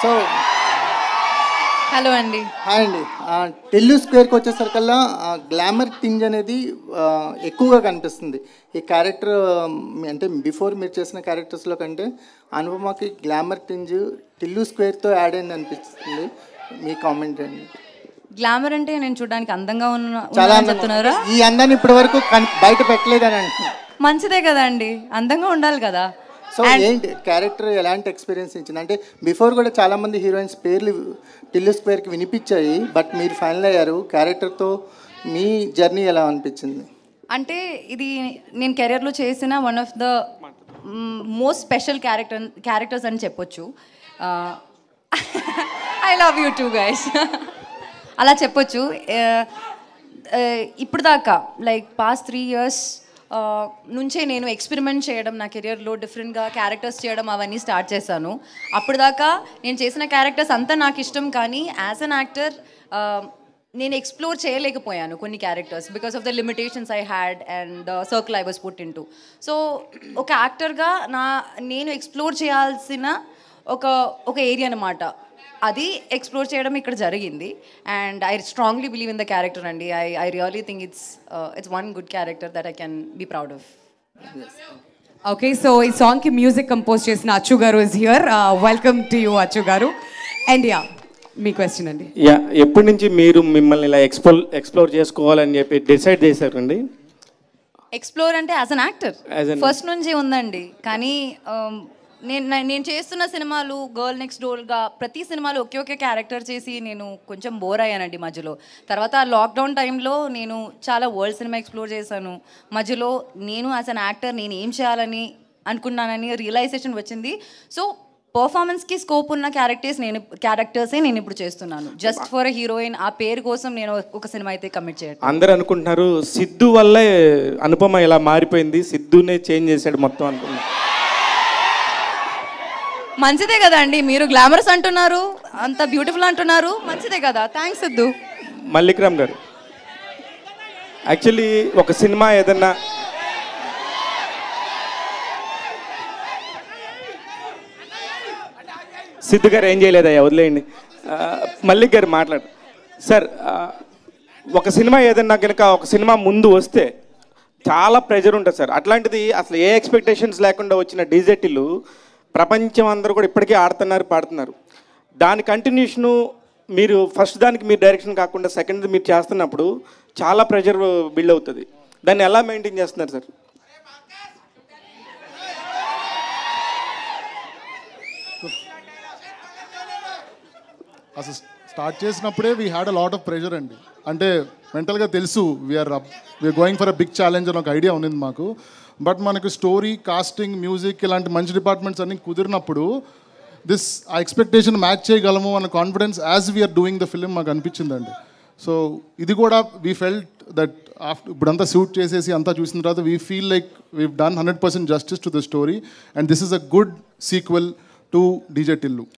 So hello అండి. Hi అండి. టిల్లు స్క్వేర్కి వచ్చేసరికల్లా గ్లామర్ టింజ్ అనేది ఎక్కువగా కనిపిస్తుంది ఈ క్యారెక్టర్. అంటే బిఫోర్ మీరు చేసిన క్యారెక్టర్స్లో కంటే అనుపమకి గ్లామర్ టింజ్ టిల్లు స్క్వేర్తో యాడ్ అయింది అనిపిస్తుంది. మీ కామెంట్ అండి. గ్లామర్ అంటే నేను చూడడానికి అందంగా చాలా చెప్తున్నారా? ఈ అందాన్ని ఇప్పటి వరకు బయట పెట్టలేదని అంటున్నాను. మంచిదే కదా అండి, అందంగా ఉండాలి కదా. సో ఏంటి క్యారెక్టర్ ఎలాంటి ఎక్స్పీరియన్స్ ఇచ్చింది? అంటే బిఫోర్ కూడా చాలామంది హీరోయిన్స్ పేర్లు టిల్లు స్క్వేర్కి వినిపించాయి, బట్ మీరు ఫైనల్ అయ్యారు. క్యారెక్టర్తో మీ జర్నీ ఎలా అనిపించింది? అంటే ఇది నేను కెరియర్లో చేసిన one of the most special characters అని చెప్పొచ్చు. I love you two guys అలా చెప్పొచ్చు. ఇప్పుడు దాకా లైక్ పాస్ట్ 3 years నుంచే నేను ఎక్స్పెరిమెంట్ చేయడం నా కెరియర్లో, డిఫరెంట్గా క్యారెక్టర్స్ చేయడం అవన్నీ స్టార్ట్ చేశాను. అప్పుడు దాకా నేను చేసిన క్యారెక్టర్స్ అంతా నాకు ఇష్టం, కానీ యాజ్ అన్ యాక్టర్ నేను ఎక్స్ప్లోర్ చేయలేకపోయాను కొన్ని characters because of the limitations I had and the circle I was put in to. So ఒక యాక్టర్గా నేను ఎక్స్ప్లోర్ చేయాల్సిన ఒక ఏరియా అనమాట, అది ఎక్స్ప్లోర్ చేయడం ఇక్కడ జరిగింది. And I strongly believe in the character అండి. I really think it's one good character that I can be proud of. Okay, so ఈ సాంగ్కి మ్యూజిక్ కంపోజ్ చేసిన Achu garu is here. Welcome to you Achu garu. And yeah, మీ question అండి. Yeah, ఎప్పటి నుంచి మీరు మిమ్మల్ని ఇలా ఎక్స్ప్లోర్ చేసుకోవాలని చెప్పి డిసైడ్ చేశారండి? ఎక్స్ప్లోర్ అంటే యాజ్ అన్ యాక్టర్ ఫస్ట్ నుంచి ఉందండి, కానీ నేను చేస్తున్న సినిమాలు గర్ల్ నెక్స్ట్ డోర్గా ప్రతి సినిమాలో ఒకే క్యారెక్టర్ చేసి నేను కొంచెం బోర్ అయ్యానండి మధ్యలో. తర్వాత లాక్డౌన్ టైంలో నేను చాలా వరల్డ్ సినిమా ఎక్స్ప్లోర్ చేశాను. మధ్యలో నేను యాజ్ అన్ యాక్టర్ నేను ఏం చేయాలని అనుకున్నానని రియలైజేషన్ వచ్చింది. సో పర్ఫార్మెన్స్కి స్కోప్ ఉన్న క్యారెక్టర్సే నేను ఇప్పుడు చేస్తున్నాను. జస్ట్ ఫర్ ఎ హీరోయిన్ ఆ పేరు కోసం నేను ఒక సినిమా అయితే కమిట్ చేయడం. అందరూ అనుకుంటున్నారు సిద్ధు వల్లే అనుపమ ఇలా మారిపోయింది, సిద్ధునే చేంజ్ చేశాడు మొత్తం అనుకున్నారు. మంచిదే కదా అండి, మీరు గ్లామరస్ అంటున్నారు, అంత బ్యూటిఫుల్ అంటున్నారు, మంచిదే కదా. థ్యాంక్స్ సిద్ధు. మల్లిక్రామ్ గారు, యాక్చువల్లీ ఒక సినిమా ఏదన్నా సిద్ధు గారు ఏం చేయలేదయ్యా, వదిలేయండి. మల్లిక్ గారు మాట్లాడు సార్. ఒక సినిమా ఏదన్నా కనుక ఒక సినిమా ముందు వస్తే చాలా ప్రెజర్ ఉంటుంది సార్. అట్లాంటిది అసలు ఏ ఎక్స్పెక్టేషన్స్ లేకుండా వచ్చిన డీజెటిలు ప్రపంచం అందరూ కూడా ఇప్పటికీ ఆడుతున్నారు, పాడుతున్నారు. దాని కంటిన్యూషను మీరు ఫస్ట్ దానికి మీరు డైరెక్షన్ కాకుండా సెకండ్ మీరు చేస్తున్నప్పుడు చాలా ప్రెషర్ బిల్డ్ అవుతుంది. దాన్ని ఎలా మెయింటైన్ చేస్తున్నారు సార్? అసలు స్టార్ట్ చేసినప్పుడే we had a lot of pressure అండి. అంటే మెంటల్గా తెలుసు we're going for a big challenge అని ఒక ఐడియా ఉంది మాకు. బట్ మనకు స్టోరీ, కాస్టింగ్, మ్యూజిక్ ఇలాంటి మంచి డిపార్ట్మెంట్స్ అన్నీ కుదిరినప్పుడు ఆ ఎక్స్పెక్టేషన్ మ్యాచ్ చేయగలము అన్న confidence as we're doing the film మాకు అనిపించిందండి. సో ఇది కూడా వీ ఫెల్ట్ దట్ ఇప్పుడంతా షూట్ చేసేసి అంతా చూసిన తర్వాత we feel like we've done 100% justice to the story and this is a good sequel to DJ Tillu.